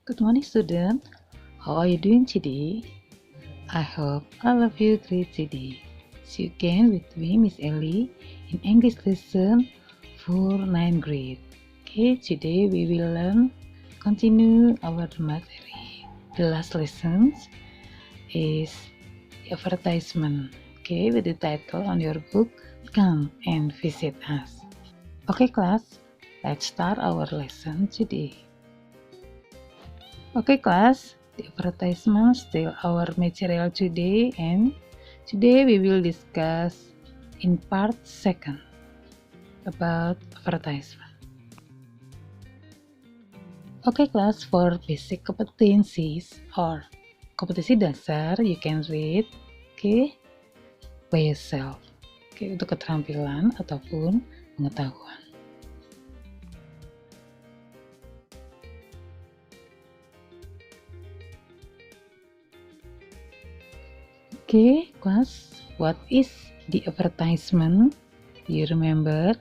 Good morning, student. How are you doing today? I hope all of you great today. So you can with me, Miss Ellie, in English lesson for 9th grade. Okay, today we will continue our material. The last lesson is advertisement. Okay, with the title on your book, Come and Visit Us. Okay, class, let's start our lesson today. Okay class, the advertisement still our material today, and today we will discuss in part 2 about advertisement. Okay class, for basic competencies or kompetensi dasar you can read by yourself. Untuk keterampilan ataupun pengetahuan. Class, what is the advertisement? You remember?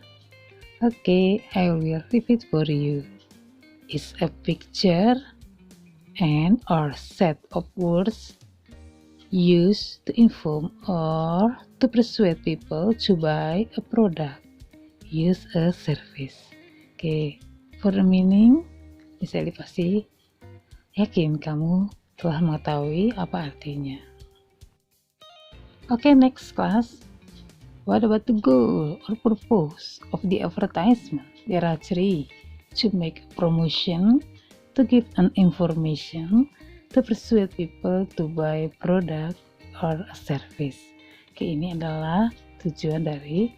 I will repeat for you. It's a picture and or set of words used to inform or to persuade people to buy a product, use a service. For the meaning, misalnya pasti yakin kamu telah mengetahui apa artinya. Next class. What about the goal or purpose of the advertisement? There are 3. To make a promotion, to give an information, to persuade people to buy a product or a service. Ini adalah tujuan dari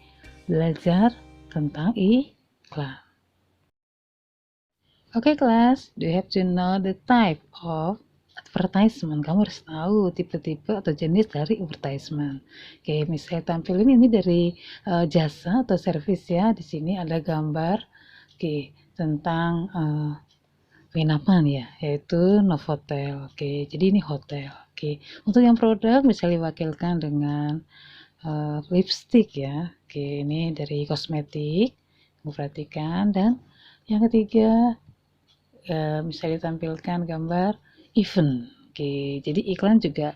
belajar tentang iklan. Class, do you have to know the type of advertisement? Kamu harus tahu tipe-tipe atau jenis dari advertisement. Misalnya tampilin ini dari jasa atau service ya. Di sini ada gambar tentang penginapan ya, yaitu Novotel. Jadi ini hotel. Untuk yang produk bisa diwakilkan dengan lipstick ya. Ini dari kosmetik. Kamu perhatikan. Dan yang ketiga bisa ditampilkan gambar event. Jadi iklan juga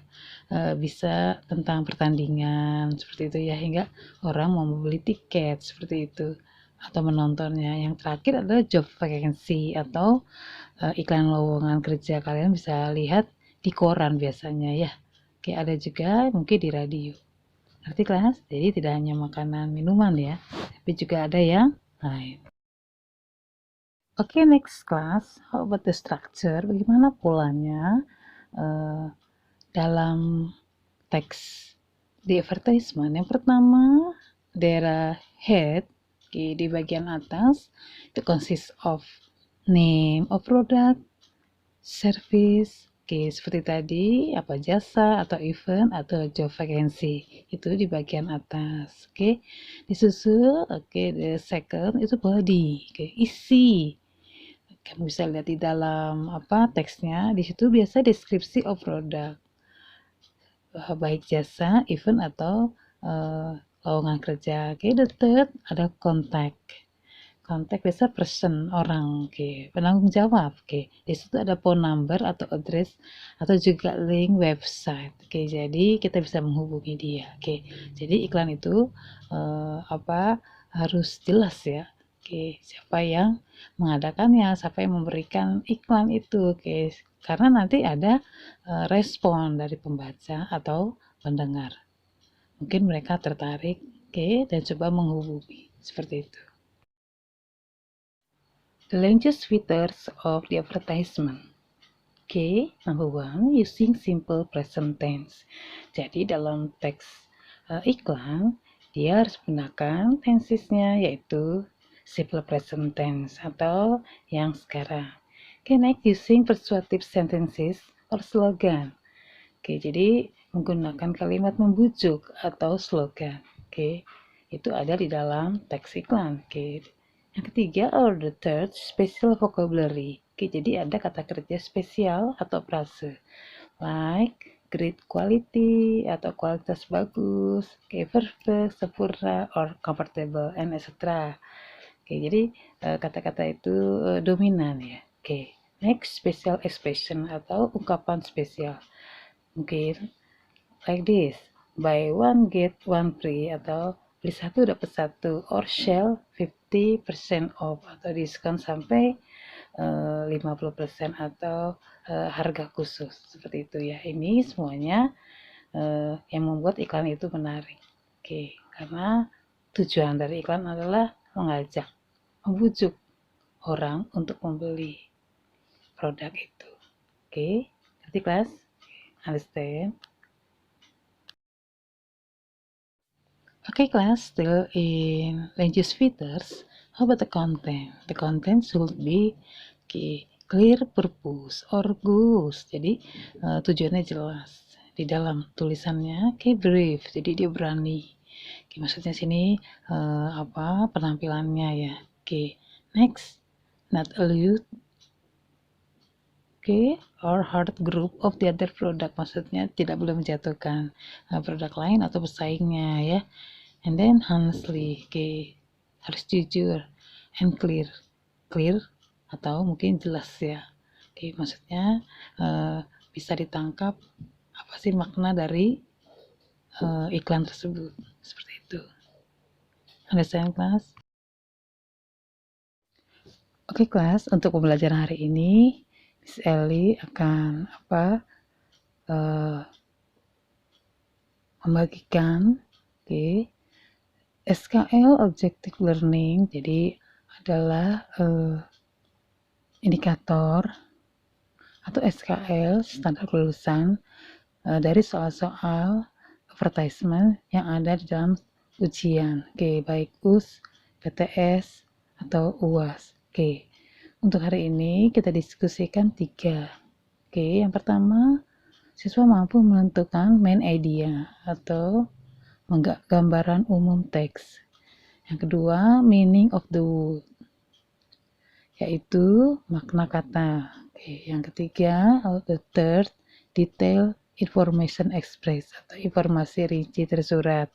bisa tentang pertandingan seperti itu ya, hingga orang mau membeli tiket seperti itu atau menontonnya. Yang terakhir adalah job vacancy atau iklan lowongan kerja. Kalian bisa lihat di koran biasanya ya. Ada juga mungkin di radio. Ngerti kelas? Jadi tidak hanya makanan minuman ya, tapi juga ada yang lain. Next class, how about the structure? Bagaimana polanya dalam teks di advertisement? Yang pertama, there are head di bagian atas. It consists of name of product, service, seperti tadi, apa jasa atau event atau job vacancy, itu di bagian atas. Disusul, the second itu body, isi. Kamu bisa lihat di dalam teksnya, di situ biasa deskripsi of produk, baik jasa, event atau lowongan kerja. The third ada contact biasa person, orang, penanggung jawab. Di situ ada phone number atau address atau juga link website. Jadi kita bisa menghubungi dia. Jadi iklan itu harus jelas ya. Siapa yang mengadakannya, siapa yang memberikan iklan itu. Karena nanti ada respon dari pembaca atau pendengar. Mungkin mereka tertarik, dan coba menghubungi seperti itu. The language features of the advertisement. Number 1, using simple present tense. Jadi dalam teks iklan, dia harus menggunakan tensesnya, yaitu simple present tense atau yang sekarang. Next, using persuasive sentences or slogan. Jadi menggunakan kalimat membujuk atau slogan. Itu ada di dalam teks iklan. Yang ketiga, or the third, special vocabulary. Jadi ada kata kerja spesial atau frase. Like, great quality atau kualitas bagus, perfect, sempurna, or comfortable, and etc. Jadi kata-kata itu dominan ya. Next, special expression atau ungkapan spesial. Mungkin like this, buy one get one free atau beli satu dapat satu, or sale 50% off atau diskon sampai 50% atau harga khusus, seperti itu ya. Ini semuanya yang membuat iklan itu menarik. Oke, karena tujuan dari iklan adalah mengajak, membujuk orang untuk membeli produk itu. Oke, ngerti kelas? Understand? Okay, class, still in land use features. How about the content? The content should be clear purpose or goals. Jadi tujuannya jelas. Di dalam tulisannya brief. Jadi dia berani. Maksudnya sini apa penampilannya ya. Next, not allude or hard group of the other product, maksudnya tidak boleh menjatuhkan produk lain atau pesaingnya ya. And then honestly, harus jujur and clear atau mungkin jelas ya. Maksudnya bisa ditangkap apa sih makna dari iklan tersebut, seperti itu. Understand class? Oke kelas, untuk pembelajaran hari ini Miss Ellie akan membagikan SKL Objective Learning. Jadi adalah indikator atau SKL standar kelulusan dari soal-soal advertisement yang ada di dalam ujian. Baik US, PTS atau UAS. Untuk hari ini kita diskusikan 3. Yang pertama, siswa mampu menentukan main idea atau gambaran umum teks. Yang kedua, meaning of the word, yaitu makna kata. Yang ketiga, the third, detail information express atau informasi rinci tersurat.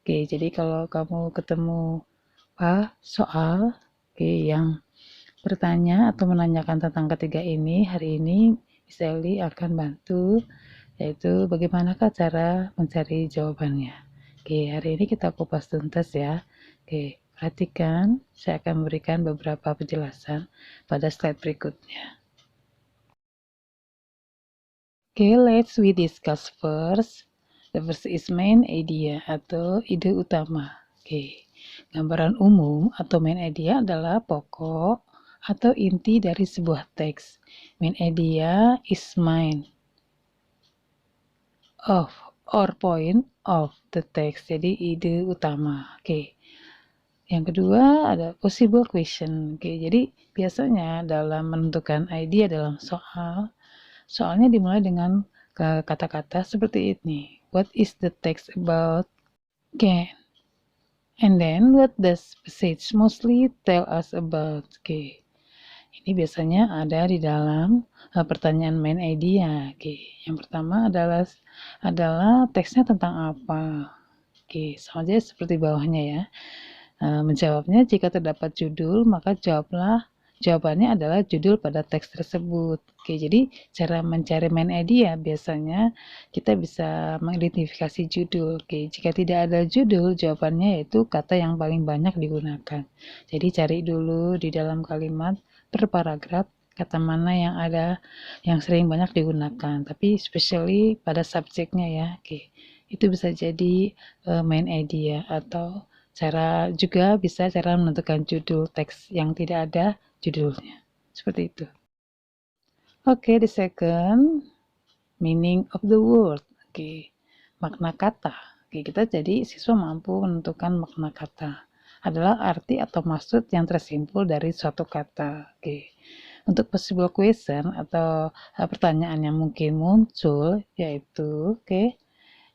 Jadi kalau kamu ketemu soal yang bertanya atau menanyakan tentang ketiga ini, hari ini Miss Ellie akan bantu, yaitu bagaimanakah cara mencari jawabannya. Hari ini kita kupas tuntas ya. Perhatikan, saya akan memberikan beberapa penjelasan pada slide berikutnya. Let's we discuss first. The first is main idea atau ide utama. Gambaran umum atau main idea adalah pokok atau inti dari sebuah teks. Main idea is main of or point of the text. Jadi ide utama. Yang kedua ada possible question. Jadi biasanya dalam menentukan idea dalam soalnya dimulai dengan kata-kata seperti ini. What is the text about? And then what does passage mostly tell us about? Ini biasanya ada di dalam pertanyaan main idea. Yang pertama adalah teksnya tentang apa? Sama aja seperti bawahnya ya. Menjawabnya, jika terdapat judul, maka jawabannya adalah judul pada teks tersebut. Jadi cara mencari main idea biasanya kita bisa mengidentifikasi judul. Jika tidak ada judul, jawabannya yaitu kata yang paling banyak digunakan. Jadi cari dulu di dalam kalimat per paragraf kata mana yang ada yang sering banyak digunakan, tapi especially pada subjeknya ya. Itu bisa jadi main idea atau bisa cara menentukan judul teks yang tidak ada judulnya. Seperti itu. The second, meaning of the word. Makna kata. Kita jadi siswa mampu menentukan makna kata. Adalah arti atau maksud yang tersimpul dari suatu kata. Untuk possible question atau pertanyaan yang mungkin muncul, yaitu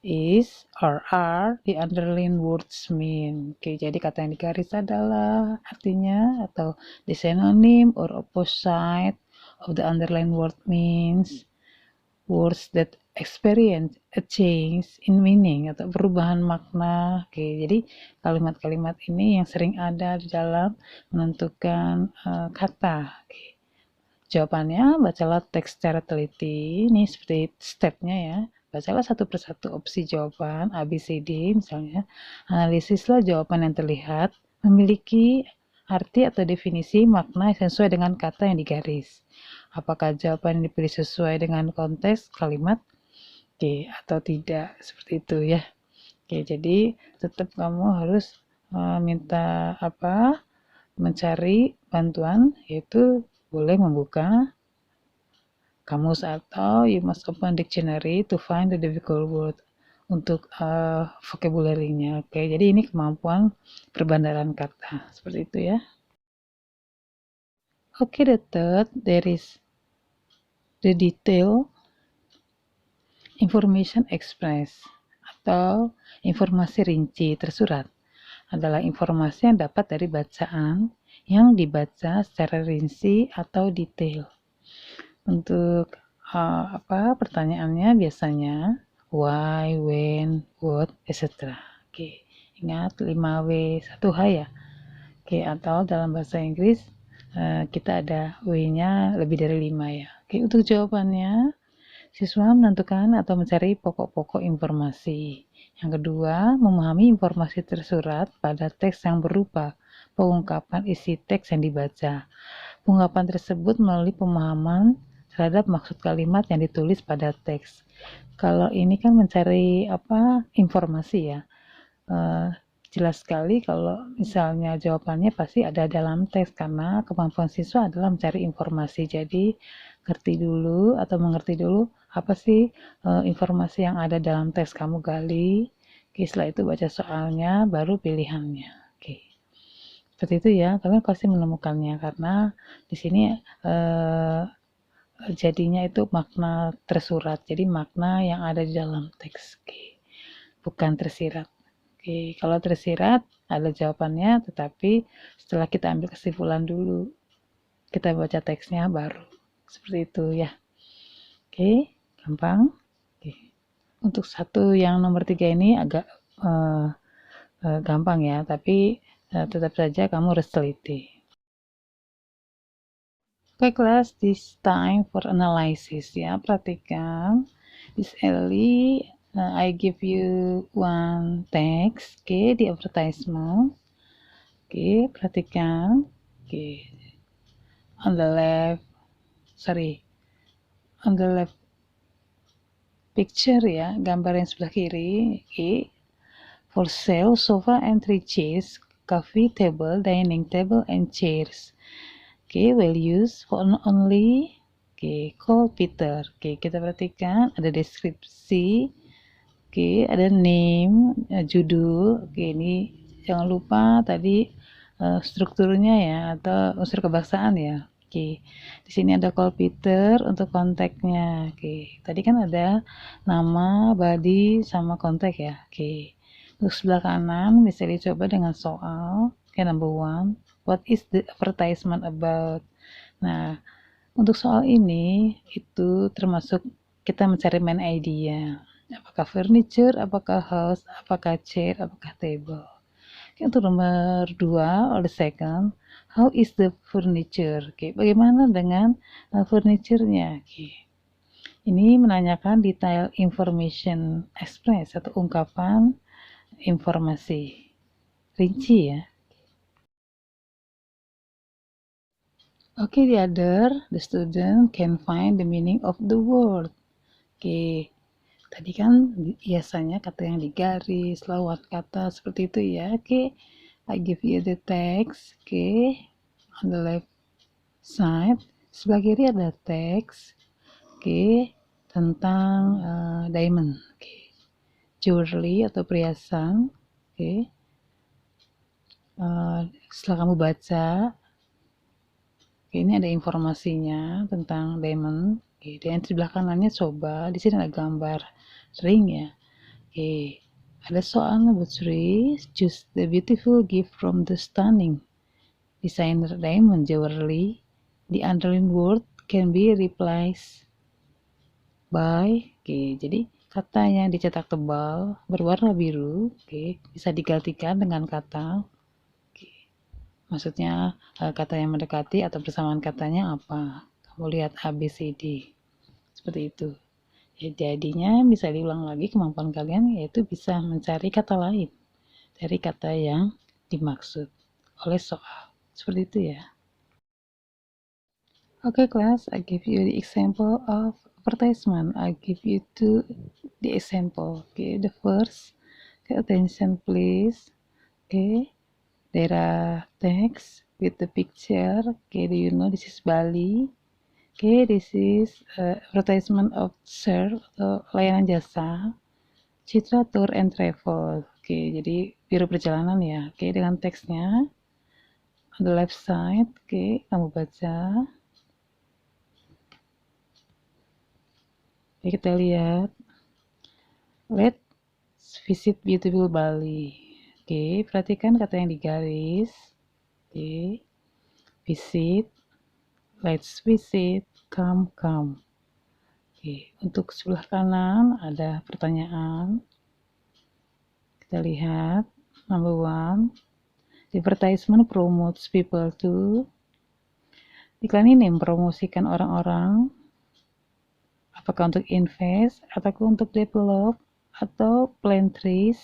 is or are the underlined words mean. Jadi kata yang digaris adalah artinya atau the synonym or opposite of the underlined word means words that experience a change in meaning atau perubahan makna. Jadi kalimat-kalimat ini yang sering ada di dalam menentukan kata. Jawabannya, bacalah teks secara teliti. Ini seperti stepnya ya. Bacalah satu persatu opsi jawaban A, B, C, D misalnya. Analisislah jawaban yang terlihat memiliki arti atau definisi makna yang sesuai dengan kata yang digaris. Apakah jawaban yang dipilih sesuai dengan konteks kalimat? Oke, atau tidak, seperti itu ya. Oke, jadi tetap kamu harus minta mencari bantuan, yaitu boleh membuka kamus atau you must open dictionary to find the difficult word untuk vocabulary-nya. Oke, jadi ini kemampuan perbandaran kata, seperti itu ya. Oke, the third, there is the detail information express atau informasi rinci tersurat adalah informasi yang dapat dari bacaan yang dibaca secara rinci atau detail. Untuk pertanyaannya biasanya why, when, what, etc. Oke, ingat 5W 1H ya. Oke, atau dalam bahasa Inggris kita ada W-nya lebih dari 5 ya. Oke, untuk jawabannya siswa menentukan atau mencari pokok-pokok informasi. Yang kedua, memahami informasi tersurat pada teks yang berupa pengungkapan isi teks yang dibaca. Pengungkapan tersebut melalui pemahaman terhadap maksud kalimat yang ditulis pada teks. Kalau ini kan mencari informasi ya. Jelas sekali kalau misalnya jawabannya pasti ada dalam teks karena kemampuan siswa adalah mencari informasi. Jadi mengerti dulu apa sih informasi yang ada dalam teks, kamu gali. Oke, setelah itu baca soalnya baru pilihannya. Oke. Seperti itu ya, kalian pasti menemukannya karena di sini jadinya itu makna tersurat. Jadi makna yang ada di dalam teks. Oke. Bukan tersirat. Oke, kalau tersirat ada jawabannya, tetapi setelah kita ambil kesimpulan dulu, kita baca teksnya baru. Seperti itu ya. Oke, gampang. Oke. Untuk satu yang nomor 3 ini agak gampang ya, tapi tetap saja kamu harus teliti. Oke kelas, this time for analysis ya, perhatikan. This early I give you one text, oke, di advertisement. Oke, perhatikan. Oke, on the left picture ya, gambar yang sebelah kiri. Oke, for sale sofa and 3 chairs, coffee table, dining table and chairs. Oke, will use for only. Oke, call Peter. Oke, kita perhatikan ada deskripsi. Oke, ada name, judul. Oke, ini jangan lupa tadi strukturnya ya, atau unsur kebangsaan ya. Oke, di sini ada call Peter untuk kontaknya. Oke, tadi kan ada nama, body, sama kontak ya. Oke, untuk sebelah kanan bisa dicoba dengan soal. Oke, number 1. What is the advertisement about? Nah, untuk soal ini itu termasuk kita mencari main idea. Apakah furniture, apakah house, apakah chair, apakah table. Oke, untuk nomor 2, or the second, how is the furniture? Oke, bagaimana dengan furniture-nya? Oke. Ini menanyakan detail information express atau ungkapan informasi rinci ya. Okay, the student can find the meaning of the word. Oke, tadi kan biasanya kata yang digaris, lewat kata seperti itu ya. Oke, I give you the text. Oke, on the left side, sebelah kiri ada teks. Oke, tentang diamond. Oke, jewelry atau perhiasan. Oke, setelah kamu baca. Oke, ini ada informasinya tentang diamond. Oke, dan di sebelah kanannya coba, di sini ada gambar ring ya. Oke, ada soal number 3. Choose the beautiful gift from the stunning designer diamond jewelry. The underlined word can be replaced by. Oke, jadi kata yang dicetak tebal berwarna biru, oke, bisa digantikan dengan kata. Maksudnya kata yang mendekati atau persamaan katanya apa? Kamu mau lihat A, B, C, D. Seperti itu. Ya, jadinya bisa diulang lagi kemampuan kalian, yaitu bisa mencari kata lain dari kata yang dimaksud oleh soal. Seperti itu ya. Okay, class, I give you the example of advertisement. I give you the example. Okay, the first, okay, attention please. Okay, there are text with the picture. Okay, do you know this is Bali? Okay, this is advertisement of serve atau layanan jasa Citra Tour and Travel. Oke, jadi biro perjalanan ya. Oke, dengan teksnya on the left side. Oke, kamu baca. Oke, kita lihat. Let's visit beautiful Bali. Oke, perhatikan kata yang digaris. Oke, visit. Let's visit. Come. Oke, untuk sebelah kanan ada pertanyaan. Kita lihat. Number 1. The advertisement promotes people to. Iklan ini mempromosikan orang-orang. Apakah untuk invest, atau untuk develop, atau plant trees,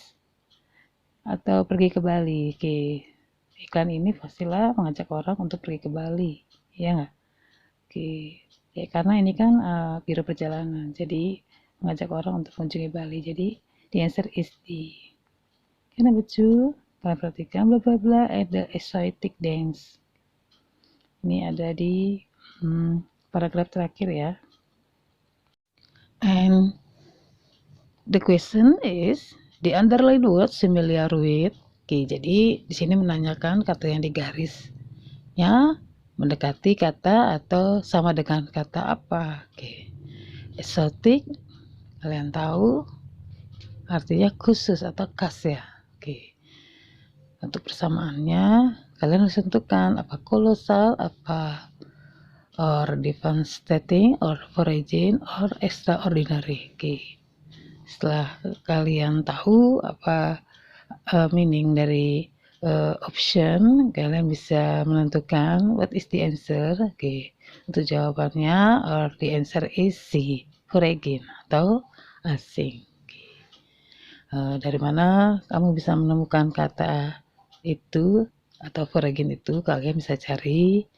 atau pergi ke Bali. Oke, iklan ini pastilah mengajak orang untuk pergi ke Bali, ya nggak? Oke, ya karena ini kan biro perjalanan, jadi mengajak orang untuk mengunjungi Bali. Jadi the answer is D. Okay, number 2, kalian perhatikan bla bla bla ada exotic dance. Ini ada di paragraf terakhir ya. And the question is the underlined word familiar with. Oke, jadi di sini menanyakan kata yang digaris ya mendekati kata atau sama dengan kata apa. Oke, exotic kalian tahu artinya khusus atau khas ya. Oke, untuk persamaannya kalian harus tentukan apa kolosal, apa or devastating, or foreign, or extraordinary. Oke. Setelah kalian tahu apa meaning dari option, kalian bisa menentukan what is the answer. Oke. Untuk jawabannya, or the answer is C, foreign atau asing. Oke. Dari mana kamu bisa menemukan kata itu atau foreign itu? Kalian bisa cari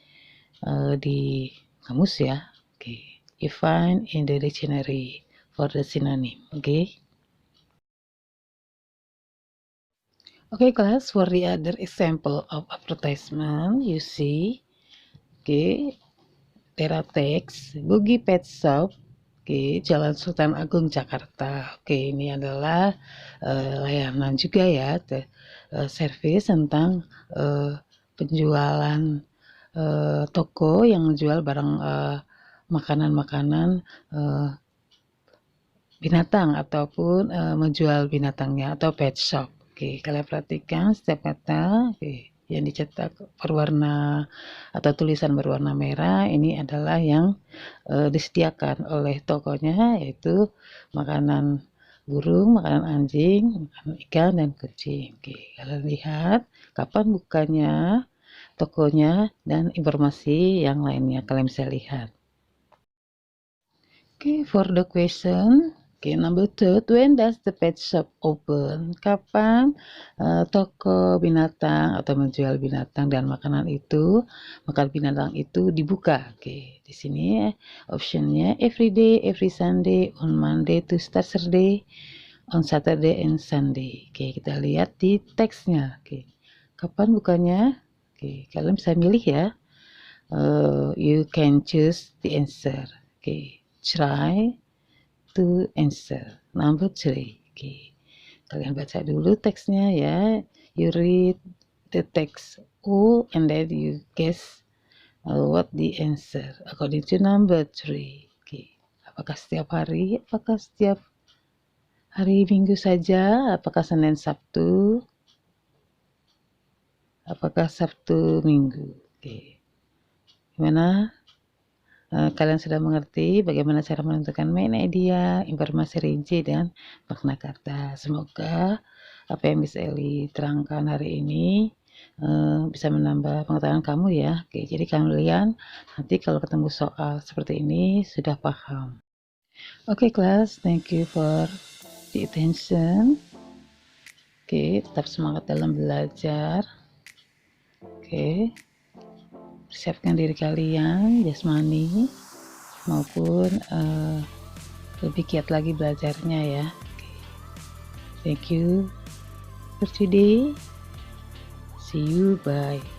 di kamus ya. Okay. You find in the dictionary for the synonym. Okay. Okay, class, for the other example of advertisement, you see, okay, there are text, Boogie Pet Shop, okay, Jalan Sultan Agung, Jakarta. Okay, ini adalah layanan juga ya, service tentang penjualan toko yang menjual barang makanan-makanan binatang ataupun menjual binatangnya atau pet shop. Oke, kalian perhatikan setiap kata yang dicetak berwarna atau tulisan berwarna merah ini adalah yang disediakan oleh tokonya, yaitu makanan burung, makanan anjing, makanan ikan dan kucing. Oke, kalian lihat kapan bukanya tokonya dan informasi yang lainnya kalian bisa lihat. Okay, for the question, okay, number 2, when does the pet shop open? Kapan toko binatang atau menjual binatang dan makanan itu, makan binatang itu dibuka? Okay, di sini optionnya every day, every Sunday, on Monday to Saturday, on Saturday and Sunday. Okay, kita lihat di teksnya. Okay, kapan bukanya? Oke, kalian bisa milih ya. You can choose the answer. Oke, try to answer. Number 3. Oke, kalian baca dulu teksnya ya. You read the text all and then you guess what the answer according to number 3. Oke, apakah setiap hari? Apakah setiap hari Minggu saja? Apakah Senin Sabtu? Apakah Sabtu Minggu? Oke. Gimana? Kalian sudah mengerti bagaimana cara menentukan main idea, informasi rinci, dan makna kata. Semoga apa yang bisa Eli terangkan hari ini bisa menambah pengetahuan kamu ya. Oke, jadi kalian nanti kalau ketemu soal seperti ini sudah paham. Oke, class, thank you for the attention. Oke, tetap semangat dalam belajar. Oke, persiapkan diri kalian jasmani maupun lebih giat lagi belajarnya ya. Thank you for today. See you, bye.